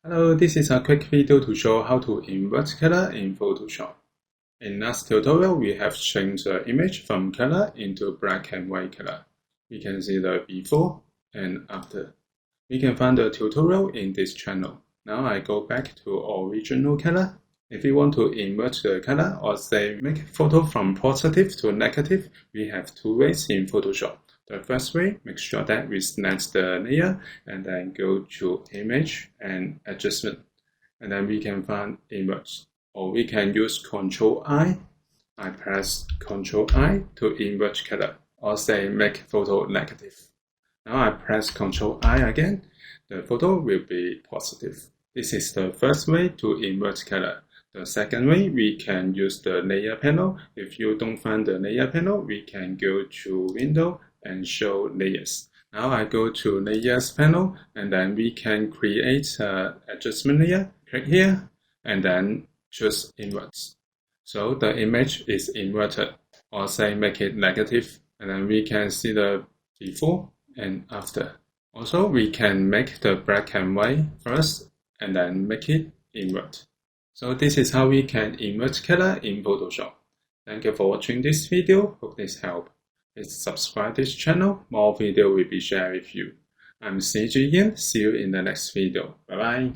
Hello, this is a quick video to show how to invert color in Photoshop. In last tutorial, we have changed the image from color into black and white color. We can see the before and after. We can find the tutorial in this channel. Now I go back to original color. If you want to invert the color or say make photo from positive to negative, we have two ways in Photoshop. The first way, make sure that we select the layer and then go to Image and Adjustment. And then we can find Invert. Or we can use Ctrl I. I press Ctrl I to invert color. Or say make photo negative. Now I press Ctrl I again. The photo will be positive. This is the first way to invert color. The second way, we can use the layer panel. If you don't find the layer panel, we can go to Window and show layers. Now I go to layers panel and then we can create an adjustment layer. Click here and then choose invert. So the image is inverted, or say make it negative, and then we can see the before and after. Also we can make the black and white first and then make it invert. So this is how we can invert color in Photoshop. Thank you for watching this video. Hope this helped. Please subscribe this channel. More video will be shared with you. I'm cgian. See you in the next video. Bye bye.